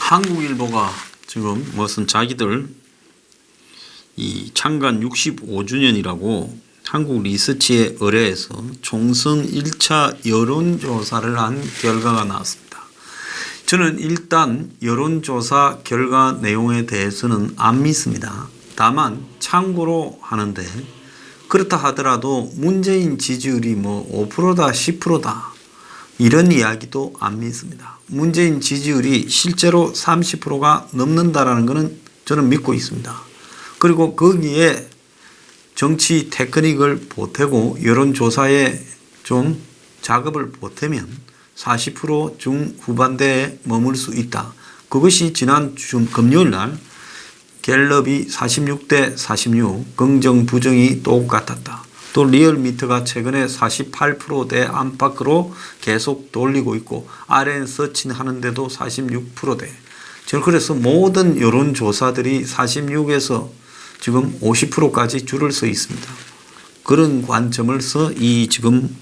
한국일보가 지금 무슨 자기들 이 창간 65주년이라고 한국 리서치에 의뢰해서 총선 1차 여론조사를 한 결과가 나왔습니다. 저는 일단 여론조사 결과 내용에 대해서는 안 믿습니다. 다만 참고로 하는데, 그렇다 하더라도 문재인 지지율이 5%다 10%다 이런 이야기도 안 믿습니다. 문재인 지지율이 실제로 30%가 넘는다라는 것은 저는 믿고 있습니다. 그리고 거기에 정치 테크닉을 보태고 여론조사에 좀 작업을 보태면 40% 중후반대에 머물 수 있다. 그것이 지난 금요일 날 갤럽이 46대 46 긍정 부정이 똑같았다. 또 리얼미터가 최근에 48%대 안팎으로 계속 돌리고 있고 RN 서칭 하는데도 46%대. 저는 그래서 모든 여론조사들이 46에서 지금 50%까지 줄을 서 있습니다. 그런 관점에서 이 지금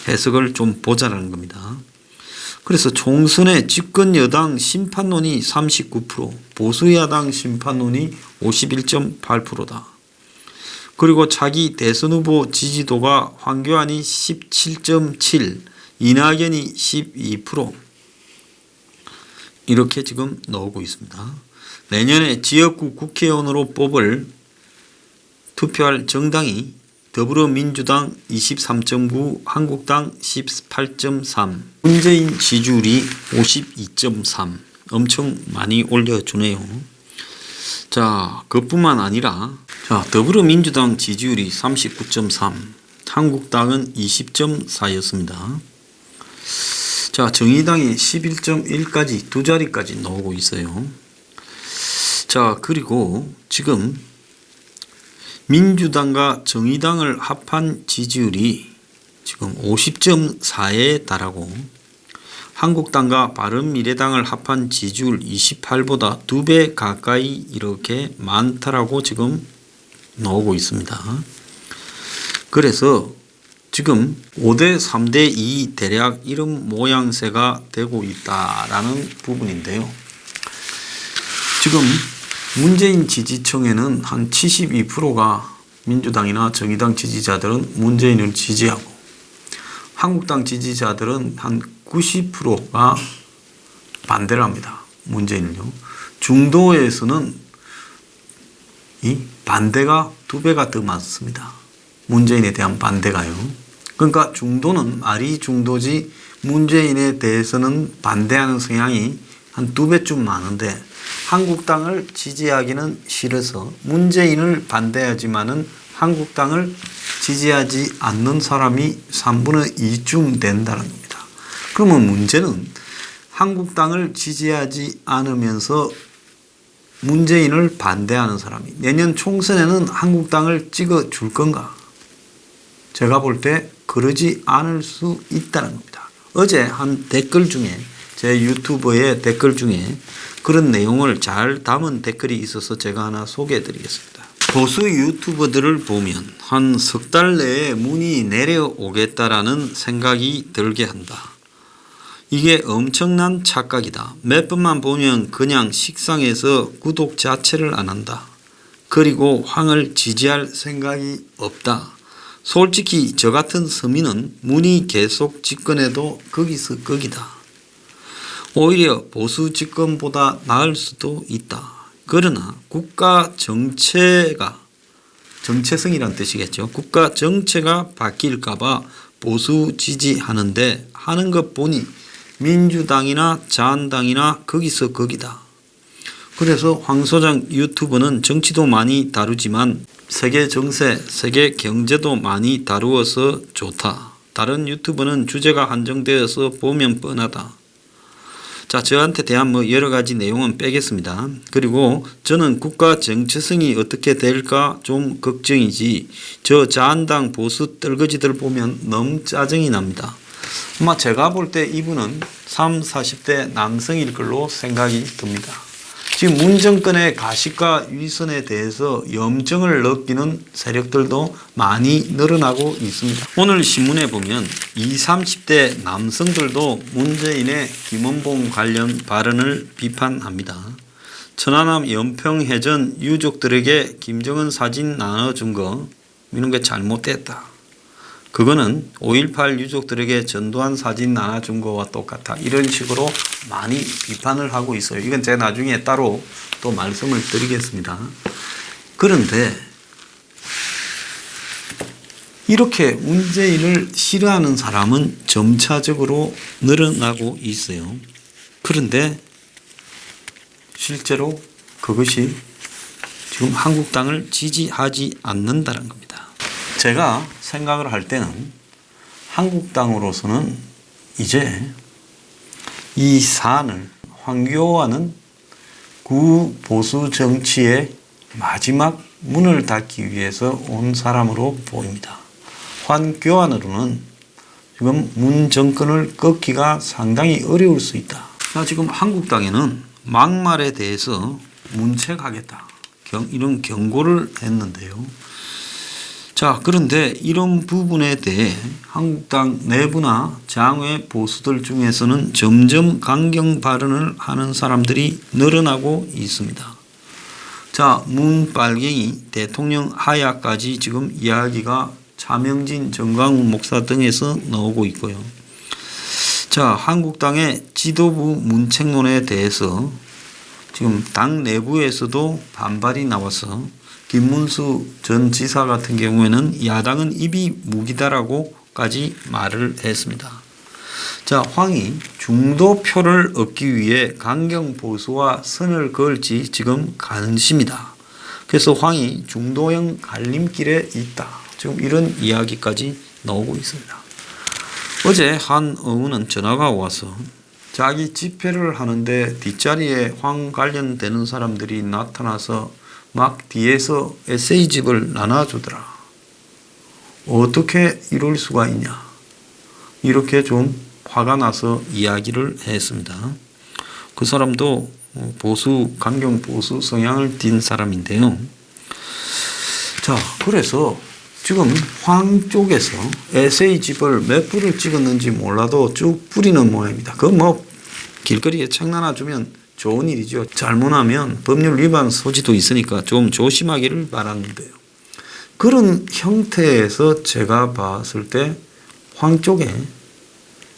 해석을 좀 보자라는 겁니다. 그래서 총선의 집권 여당 심판론이 39%, 보수 야당 심판론이 51.8%다. 그리고 차기 대선 후보 지지도가 황교안이 17.7, 이낙연이 12% 이렇게 지금 나오고 있습니다. 내년에 지역구 국회의원으로 뽑을 투표할 정당이 더불어민주당 23.9, 한국당 18.3, 문재인 지지율이 52.3 엄청 많이 올려주네요. 자, 그뿐만 아니라 더불어민주당 지지율이 39.3, 한국당은 20.4였습니다. 자, 정의당이 11.1까지 두 자리까지 나오고 있어요. 자, 그리고 지금 민주당과 정의당을 합한 지지율이 지금 50.4에 달하고 한국당과 바른미래당을 합한 지지율 28보다 2배 가까이 이렇게 많다라고 지금 나오고 있습니다. 그래서 지금 5대 3대 2 대략 이런 모양새가 되고 있다라는 부분인데요. 지금 문재인 지지층에는 한 72%가 민주당이나 정의당 지지자들은 문재인을 지지하고, 한국당 지지자들은 한 90%가 반대를 합니다. 문재인을요. 중도에서는 이 반대가 2배가 더 많습니다. 문재인에 대한 반대가요. 그러니까 중도는 말이 중도지 문재인에 대해서는 반대하는 성향이 한 2배쯤 많은데, 한국당을 지지하기는 싫어서 문재인을 반대하지만은 한국당을 지지하지 않는 사람이 3분의 2쯤 된다는 겁니다. 그러면 문제는 한국당을 지지하지 않으면서 문재인을 반대하는 사람이 내년 총선에는 한국당을 찍어줄 건가? 제가 볼 때 그러지 않을 수 있다는 겁니다. 어제 한 댓글 중에, 제 유튜브의 댓글 중에 그런 내용을 잘 담은 댓글이 있어서 제가 하나 소개해 드리겠습니다. 보수 유튜버들을 보면 한 석 달 내에 문이 내려오겠다라는 생각이 들게 한다. 이게 엄청난 착각이다. 몇 번만 보면 그냥 식상해서 구독 자체를 안 한다. 그리고 황을 지지할 생각이 없다. 솔직히 저 같은 서민은 문이 계속 집권해도 거기서 거기다. 오히려 보수 집권보다 나을 수도 있다. 그러나 국가 정체가, 정체성이란 뜻이겠죠. 국가 정체가 바뀔까봐 보수 지지하는데 하는 것 보니 민주당이나 자한당이나 거기서 거기다. 그래서 황 소장 유튜브는 정치도 많이 다루지만 세계 정세, 세계 경제도 많이 다루어서 좋다. 다른 유튜브는 주제가 한정되어서 보면 뻔하다. 자, 저한테 대한 여러 가지 내용은 빼겠습니다. 그리고 저는 국가 정체성이 어떻게 될까 좀 걱정이지, 저 자한당 보수 떨거지들 보면 너무 짜증이 납니다. 아마 제가 볼 때 이분은 30, 40대 남성일 걸로 생각이 듭니다. 지금 문 정권의 가십과 위선에 대해서 염증을 느끼는 세력들도 많이 늘어나고 있습니다. 오늘 신문에 보면 20, 30대 남성들도 문재인의 김원봉 관련 발언을 비판합니다. 천안함 연평해전 유족들에게 김정은 사진 나눠준 거 이런 게 잘못됐다. 그거는 5.18 유족들에게 전두환 사진 나눠준 거와 똑같아. 이런 식으로 많이 비판을 하고 있어요. 이건 제가 나중에 따로 또 말씀을 드리겠습니다. 그런데 이렇게 문재인을 싫어하는 사람은 점차적으로 늘어나고 있어요. 그런데 실제로 그것이 지금 한국당을 지지하지 않는다는 겁니다. 제가 생각을 할 때는 한국당으로서는 이제 이 사안을 황교안은 구보수 정치의 마지막 문을 닫기 위해서 온 사람으로 보입니다. 황교안으로는 지금 문 정권을 꺾기가 상당히 어려울 수 있다. 지금 한국당에는 막말에 대해서 문책하겠다. 이런 경고를 했는데요. 자, 그런데 이런 부분에 대해 한국당 내부나 장외 보수들 중에서는 점점 강경 발언을 하는 사람들이 늘어나고 있습니다. 자, 문빨갱이 대통령 하야까지 지금 이야기가 차명진 정광훈 목사 등에서 나오고 있고요. 자, 한국당의 지도부 문책론에 대해서 지금 당 내부에서도 반발이 나와서 김문수 전 지사 같은 경우에는 야당은 입이 무기다라고까지 말을 했습니다. 자, 황이 중도표를 얻기 위해 강경 보수와 선을 그을지 지금 관심이다. 그래서 황이 중도형 갈림길에 있다. 지금 이런 이야기까지 나오고 있습니다. 어제 한 의원은 전화가 와서 자기 집회를 하는데 뒷자리에 황 관련되는 사람들이 나타나서 막 뒤에서 에세이집을 나눠주더라. 어떻게 이럴 수가 있냐. 이렇게 좀 화가 나서 이야기를 했습니다. 그 사람도 강경 보수 성향을 띤 사람인데요. 자, 그래서 지금 황 쪽에서 에세이집을 몇 부를 찍었는지 몰라도 쭉 뿌리는 모양입니다. 그 길거리에 책 나눠주면 좋은 일이죠. 잘못하면 법률 위반 소지도 있으니까 좀 조심하기를 바라는데요. 그런 형태에서 제가 봤을 때 황 쪽에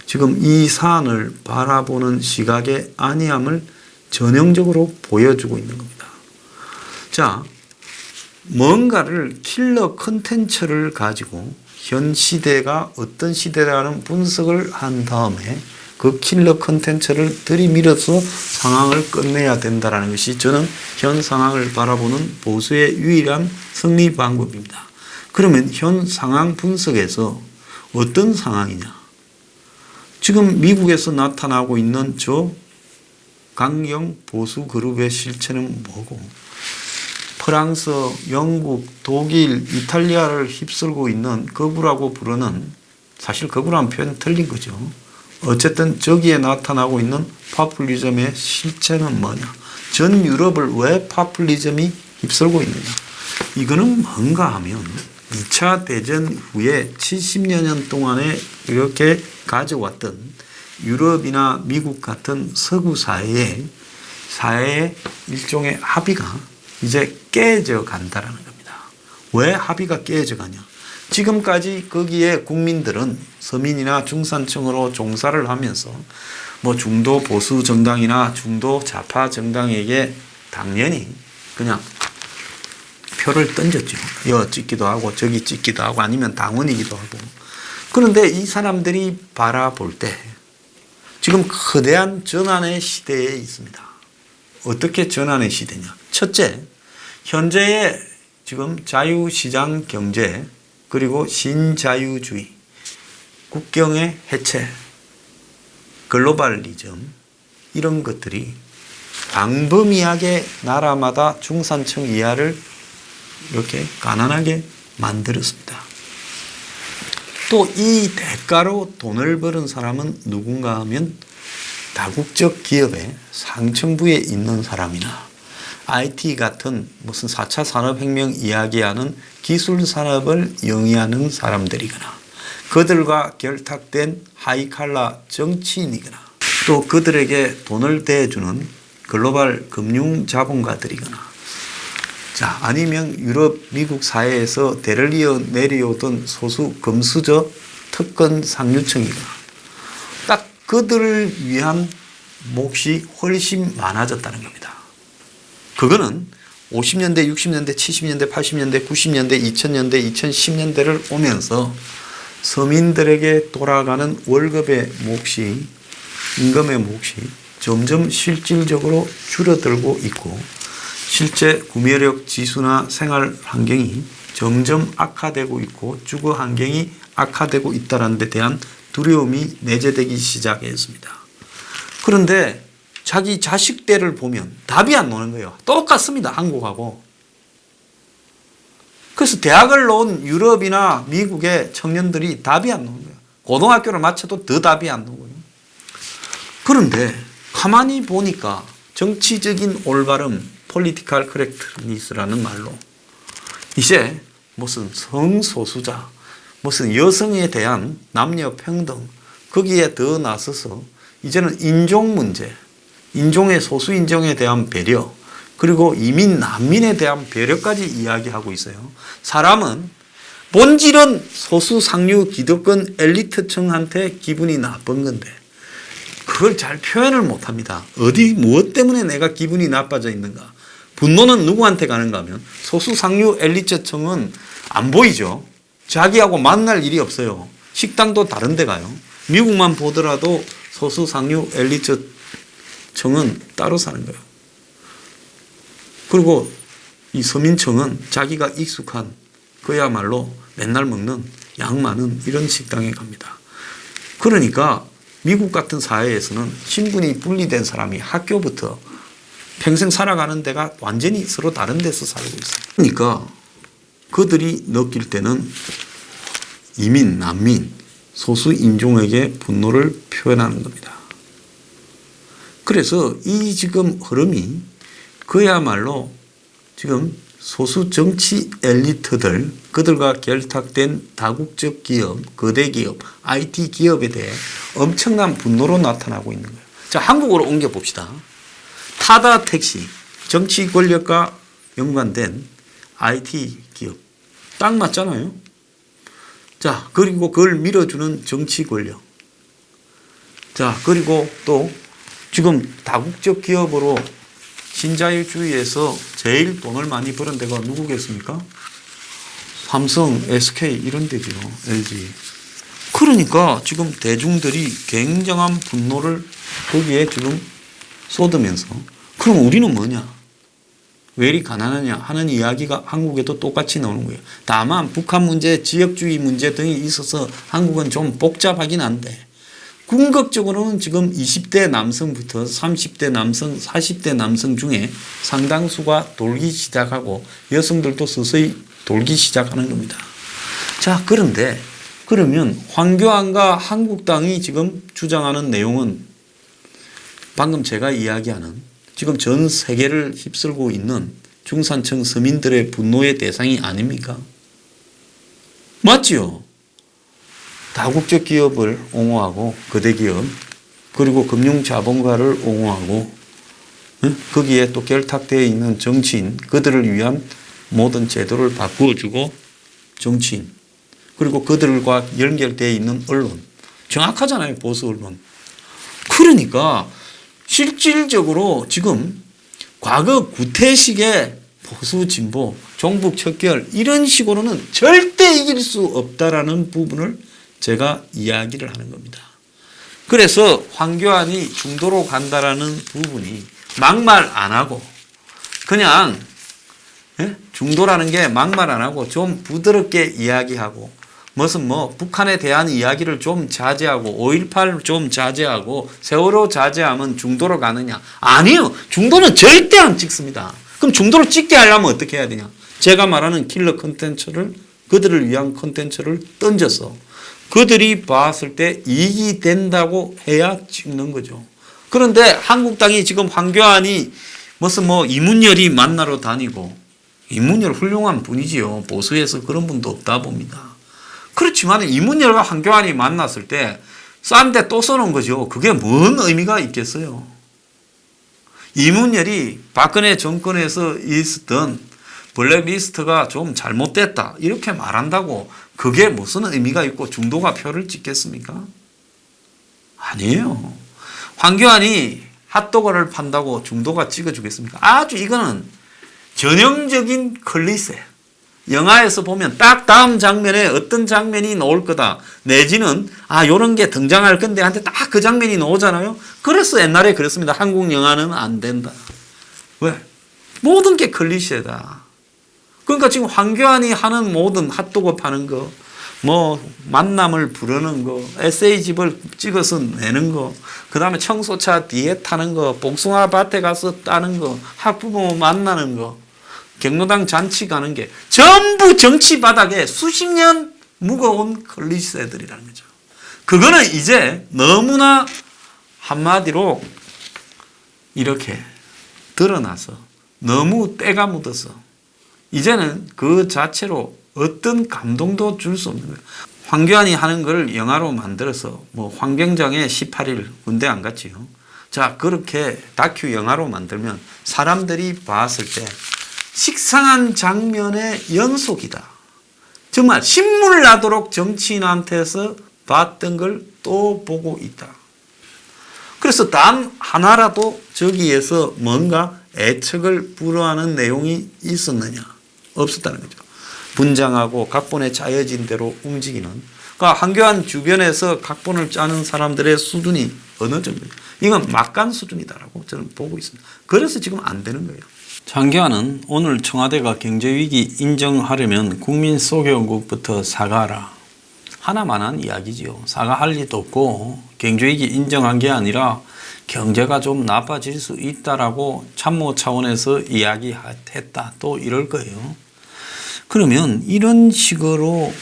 지금 이 사안을 바라보는 시각의 안이함을 전형적으로 보여주고 있는 겁니다. 자, 뭔가를 킬러 컨텐츠를 가지고 현 시대가 어떤 시대라는 분석을 한 다음에 그 킬러 컨텐츠를 들이밀어서 상황을 끝내야 된다는 것이 저는 현 상황을 바라보는 보수의 유일한 승리 방법입니다. 그러면 현 상황 분석에서 어떤 상황이냐? 지금 미국에서 나타나고 있는 저 강경 보수 그룹의 실체는 뭐고, 프랑스, 영국, 독일, 이탈리아를 휩쓸고 있는 거구라고 부르는, 사실 거구라는 표현 틀린 거죠. 어쨌든 저기에 나타나고 있는 파퓰리즘의 실체는 뭐냐? 전 유럽을 왜 파퓰리즘이 휩쓸고 있느냐? 이거는 뭔가 하면 2차 대전 후에 70여 년 동안에 이렇게 가져왔던 유럽이나 미국 같은 서구 사회의 일종의 합의가 이제 깨져 간다는 겁니다. 왜 합의가 깨져 가냐? 지금까지 거기에 국민들은 서민이나 중산층으로 종사를 하면서 중도 보수 정당이나 중도 좌파 정당에게 당연히 그냥 표를 던졌죠. 여 찍기도 하고 저기 찍기도 하고 아니면 당원이기도 하고. 그런데 이 사람들이 바라볼 때 지금 거대한 전환의 시대에 있습니다. 어떻게 전환의 시대냐? 첫째, 현재의 지금 자유시장 경제 그리고 신자유주의, 국경의 해체, 글로벌리즘 이런 것들이 광범위하게 나라마다 중산층 이하를 이렇게 가난하게 만들었습니다. 또 이 대가로 돈을 버는 사람은 누군가 하면 다국적 기업의 상층부에 있는 사람이나 IT 같은 무슨 4차 산업혁명 이야기하는 기술 산업을 영위하는 사람들이거나 그들과 결탁된 하이칼라 정치인이거나 또 그들에게 돈을 대주는 글로벌 금융 자본가들이거나 자 아니면 유럽, 미국 사회에서 대를 이어 내려오던 소수 금수저 특권 상류층이거나 딱 그들을 위한 몫이 훨씬 많아졌다는 겁니다. 그거는 50년대, 60년대, 70년대, 80년대, 90년대, 2000년대, 2010년대를 오면서 서민들에게 돌아가는 월급의 몫이 임금의 몫이 점점 실질적으로 줄어들고 있고 실제 구매력 지수나 생활 환경이 점점 악화되고 있고 주거 환경이 악화되고 있다는 데 대한 두려움이 내재되기 시작했습니다. 그런데 자기 자식 때를 보면 답이 안 나오는 거예요. 똑같습니다. 한국하고. 그래서 대학을 나온 유럽이나 미국의 청년들이 답이 안 나오는 거예요. 고등학교를 마쳐도 더 답이 안 나오고요. 그런데 가만히 보니까 정치적인 올바름, political correctness라는 말로 이제 무슨 성소수자, 무슨 여성에 대한 남녀 평등 거기에 더 나서서 이제는 인종 문제, 인종의 소수 인종에 대한 배려 그리고 이민 난민에 대한 배려까지 이야기하고 있어요. 사람은 본질은 소수 상류 기득권 엘리트층한테 기분이 나쁜 건데 그걸 잘 표현을 못합니다. 어디 무엇 때문에 내가 기분이 나빠져 있는가? 분노는 누구한테 가는가 하면 소수 상류 엘리트층은 안 보이죠. 자기하고 만날 일이 없어요. 식당도 다른 데 가요. 미국만 보더라도 소수 상류 엘리트층은 따로 사는 거예요. 그리고 이 서민층은 자기가 익숙한 그야말로 맨날 먹는 양 많은 이런 식당에 갑니다. 그러니까 미국 같은 사회에서는 신분이 분리된 사람이 학교부터 평생 살아가는 데가 완전히 서로 다른 데서 살고 있어요. 그러니까 그들이 느낄 때는 이민, 난민, 소수 인종에게 분노를 표현하는 겁니다. 그래서 이 지금 흐름이 그야말로 지금 소수 정치 엘리트들, 그들과 결탁된 다국적 기업, 거대 기업, IT 기업에 대해 엄청난 분노로 나타나고 있는 거예요. 자, 한국으로 옮겨봅시다. 타다 택시, 정치 권력과 연관된 IT 기업. 딱 맞잖아요. 자, 그리고 그걸 밀어주는 정치 권력. 자, 그리고 또 지금 다국적 기업으로 신자유주의에서 제일 돈을 많이 버는 데가 누구겠습니까? 삼성, SK 이런 데죠. LG. 그러니까 지금 대중들이 굉장한 분노를 거기에 지금 쏟으면서 그럼 우리는 뭐냐? 왜 이리 가난하냐 하는 이야기가 한국에도 똑같이 나오는 거예요. 다만 북한 문제, 지역주의 문제 등이 있어서 한국은 좀 복잡하긴 한데 궁극적으로는 지금 20대 남성부터 30대 남성, 40대 남성 중에 상당수가 돌기 시작하고 여성들도 서서히 돌기 시작하는 겁니다. 자, 그런데 그러면 황교안과 한국당이 지금 주장하는 내용은 방금 제가 이야기하는 지금 전 세계를 휩쓸고 있는 중산층 서민들의 분노의 대상이 아닙니까? 맞죠? 다국적 기업을 옹호하고 거대 기업 그리고 금융자본가를 옹호하고 거기에 또 결탁되어 있는 정치인 그들을 위한 모든 제도를 바꾸어주고 정치인 그리고 그들과 연결되어 있는 언론 정확하잖아요. 보수 언론. 그러니까 실질적으로 지금 과거 구태식의 보수 진보 종북 척결 이런 식으로는 절대 이길 수 없다라는 부분을 제가 이야기를 하는 겁니다. 그래서 황교안이 중도로 간다라는 부분이 막말 안 하고 그냥 중도라는 게 막말 안 하고 좀 부드럽게 이야기하고 무슨 북한에 대한 이야기를 좀 자제하고 5.18 좀 자제하고 세월호 자제하면 중도로 가느냐. 아니요. 중도는 절대 안 찍습니다. 그럼 중도를 찍게 하려면 어떻게 해야 되냐. 제가 말하는 킬러 콘텐츠를 그들을 위한 콘텐츠를 던져서 그들이 봤을 때 이익이 된다고 해야 찍는 거죠. 그런데 한국당이 지금 황교안이 무슨 뭐 이문열이 만나러 다니고, 이문열 훌륭한 분이지요. 보수에서 그런 분도 없다 봅니다. 그렇지만 이문열과 황교안이 만났을 때 싼데 또 써놓은 거죠. 그게 뭔 의미가 있겠어요. 이문열이 박근혜 정권에서 있었던 블랙리스트가 좀 잘못됐다 이렇게 말한다고 그게 무슨 의미가 있고 중도가 표를 찍겠습니까? 아니에요. 황교안이 핫도그를 판다고 중도가 찍어주겠습니까? 아주 이거는 전형적인 클리셰. 영화에서 보면 딱 다음 장면에 어떤 장면이 나올 거다. 내지는 요런 게 등장할 건데 한테 딱 그 장면이 나오잖아요. 그래서 옛날에 그랬습니다. 한국 영화는 안 된다. 왜? 모든 게 클리셰다. 그러니까 지금 황교안이 하는 모든 핫도그 파는 거, 뭐 만남을 부르는 거, 에세이집을 찍어서 내는 거, 그 다음에 청소차 뒤에 타는 거, 복숭아 밭에 가서 따는 거, 학부모 만나는 거, 경로당 잔치 가는 게 전부 정치 바닥에 수십 년 묵어온 클리셰들이라는 거죠. 그거는 이제 너무나 한마디로 이렇게 드러나서 너무 때가 묻어서 이제는 그 자체로 어떤 감동도 줄 수 없는 거예요. 황교안이 하는 걸 영화로 만들어서 뭐 황병장의 18일 군대 안 갔지요. 자, 그렇게 다큐 영화로 만들면 사람들이 봤을 때 식상한 장면의 연속이다. 정말 신물 나도록 정치인한테서 봤던 걸 또 보고 있다. 그래서 단 하나라도 저기에서 뭔가 애착을 불허하는 내용이 있었느냐? 없었다는 거죠. 분장하고 각본에 짜여진 대로 움직이는. 그러니까 황교안 주변에서 각본을 짜는 사람들의 수준이 어느 정도냐? 이건 막간 수준이다라고 저는 보고 있습니다. 그래서 지금 안 되는 거예요. 황교안은 오늘 청와대가 경제위기 인정하려면 국민 소개원국부터 사과하라. 하나만한 이야기지요. 사과할 리도 없고 경제위기 인정한 게 아니라 경제가 좀 나빠질 수 있다라고 참모 차원에서 이야기했다. 또 이럴 거예요. 그러면 이런 식으로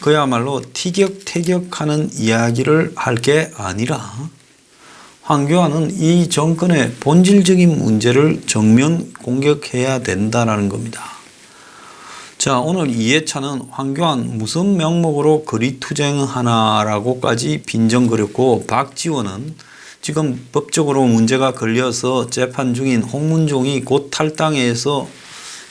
그야말로 티격태격하는 이야기를 할 게 아니라 황교안은 이 정권의 본질적인 문제를 정면 공격해야 된다는 겁니다. 자, 오늘 이해찬은 황교안 무슨 명목으로 거리투쟁하나라고까지 빈정거렸고, 박지원은 지금 법적으로 문제가 걸려서 재판 중인 홍문종이 곧 탈당해서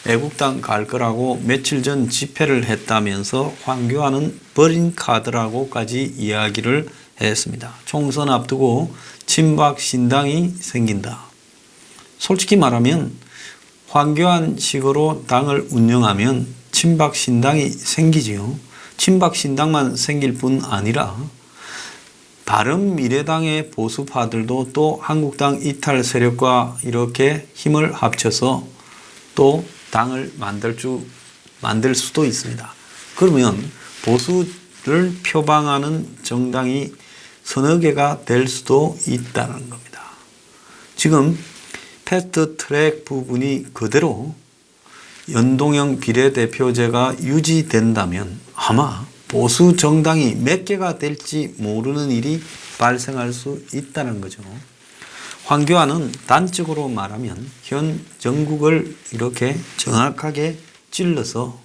애국당 갈 거라고 며칠 전 집회를 했다면서 황교안은 버린 카드라고까지 이야기를 했습니다. 총선 앞두고 친박 신당이 생긴다. 솔직히 말하면 황교안식으로 당을 운영하면 친박 신당이 생기지요. 친박 신당만 생길 뿐 아니라 바른미래당의 보수파들도 또 한국당 이탈 세력과 이렇게 힘을 합쳐서 또 당을 만들 수도 있습니다. 그러면 보수를 표방하는 정당이 서너 개가 될 수도 있다는 겁니다. 지금 패스트 트랙 부분이 그대로 연동형 비례대표제가 유지된다면 아마 보수 정당이 몇 개가 될지 모르는 일이 발생할 수 있다는 거죠. 황교안은 단적으로 말하면 현 정국을 이렇게 정확하게 찔러서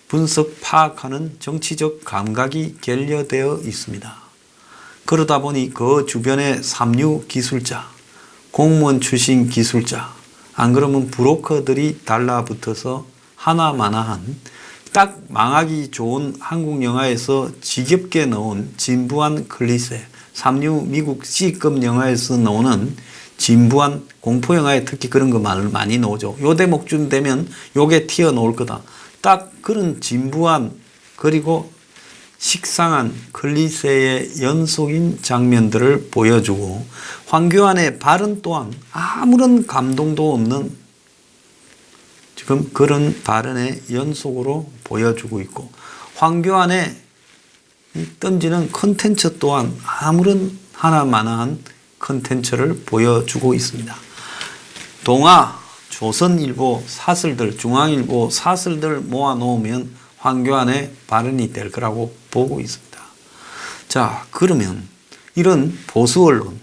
분석 파악하는 정치적 감각이 결여되어 있습니다. 그러다 보니 그 주변의 삼류 기술자, 공무원 출신 기술자, 안 그러면 브로커들이 달라붙어서 하나마나한 딱 망하기 좋은 한국 영화에서 지겹게 나온 진부한 클리셰, 삼류 미국 C급 영화에서 나오는 진부한 공포영화에 특히 그런 거 많이 나오죠. 요 대목쯤 되면 요게 튀어나올 거다. 딱 그런 진부한 그리고 식상한 클리셰의 연속인 장면들을 보여주고 황교안의 발언 또한 아무런 감동도 없는 지금 그런 발언의 연속으로 보여주고 있고 황교안의 던지는 컨텐츠 또한 아무런 하나마나한 컨텐츠를 보여주고 있습니다. 동아, 조선일보 사설들, 중앙일보 사설들 모아놓으면 황교안의 발언이 될 거라고 보고 있습니다. 자, 그러면 이런 보수 언론,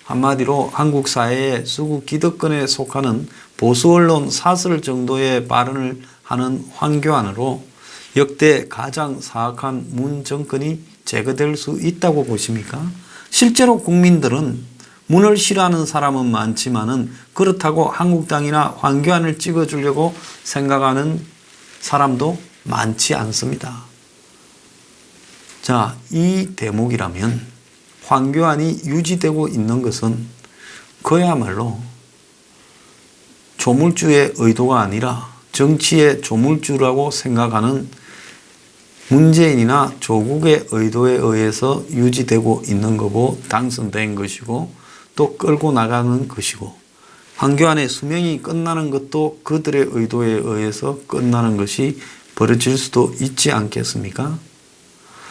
한마디로 한국 사회의 수구 기득권에 속하는 보수 언론 사설 정도의 발언을 하는 황교안으로 역대 가장 사악한 문 정권이 제거될 수 있다고 보십니까? 실제로 국민들은 문을 싫어하는 사람은 많지만은 그렇다고 한국당이나 황교안을 찍어주려고 생각하는 사람도 많지 않습니다. 자, 이 대목이라면 황교안이 유지되고 있는 것은 그야말로 조물주의 의도가 아니라 정치의 조물주라고 생각하는 문재인이나 조국의 의도에 의해서 유지되고 있는 거고 당선된 것이고 또 끌고 나가는 것이고 황교안의 수명이 끝나는 것도 그들의 의도에 의해서 끝나는 것이 벌어질 수도 있지 않겠습니까?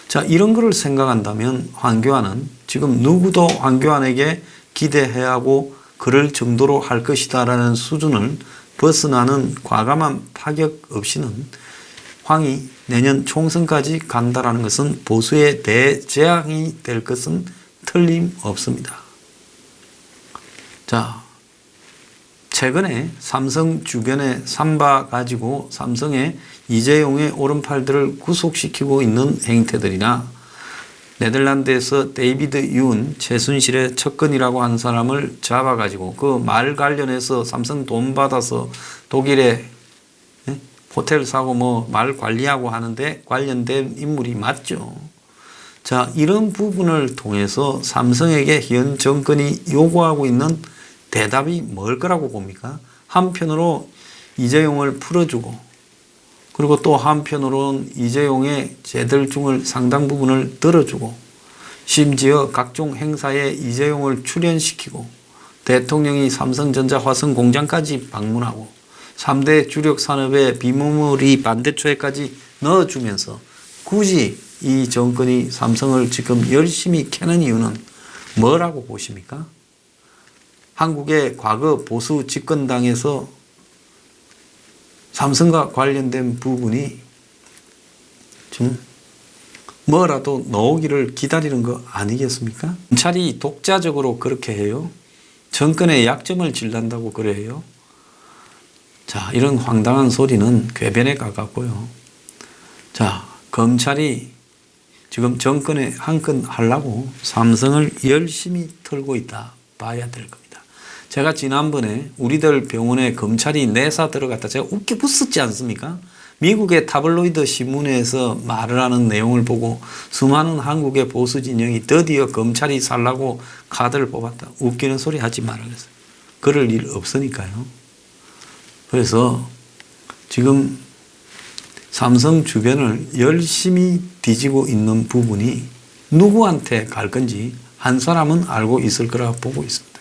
자, 이런 것을 생각한다면 황교안은 지금 누구도 황교안에게 기대해야 하고 그럴 정도로 할 것이다라는 수준을 벗어나는 과감한 파격 없이는 황이 내년 총선까지 간다라는 것은 보수의 대재앙이 될 것은 틀림없습니다. 자, 최근에 삼성 주변에 삼바 가지고 삼성의 이재용의 오른팔들을 구속시키고 있는 행태들이나 네덜란드에서 데이비드 윤 최순실의 척근이라고 한 사람을 잡아가지고 그 말 관련해서 삼성 돈 받아서 독일에 호텔 사고 뭐 말 관리하고 하는데 관련된 인물이 맞죠. 자, 이런 부분을 통해서 삼성에게 현 정권이 요구하고 있는 대답이 뭘 거라고 봅니까? 한편으로 이재용을 풀어주고 그리고 또 한편으로는 이재용의 재들중을 상당 부분을 들어주고 심지어 각종 행사에 이재용을 출연시키고 대통령이 삼성전자 화성 공장까지 방문하고 3대 주력 산업의 비무물이 반대초에까지 넣어주면서 굳이 이 정권이 삼성을 지금 열심히 캐는 이유는 뭐라고 보십니까? 한국의 과거 보수 집권당에서 삼성과 관련된 부분이 좀 뭐라도 나오기를 기다리는 거 아니겠습니까? 검찰이 독자적으로 그렇게 해요. 정권의 약점을 질난다고 그래요. 자, 이런 황당한 소리는 궤변에 가깝고요. 자, 검찰이 지금 정권에 한 건 하려고 삼성을 열심히 털고 있다 봐야 될 겁니다. 제가 지난번에 우리들 병원에 검찰이 내사 들어갔다 제가 웃겨 붙었지 않습니까? 미국의 타블로이드 신문에서 말을 하는 내용을 보고 수많은 한국의 보수 진영이 드디어 검찰이 살라고 카드를 뽑았다. 웃기는 소리 하지 말아야겠어요. 그럴 일 없으니까요. 그래서 지금 삼성 주변을 열심히 뒤지고 있는 부분이 누구한테 갈 건지 한 사람은 알고 있을 거라 보고 있습니다.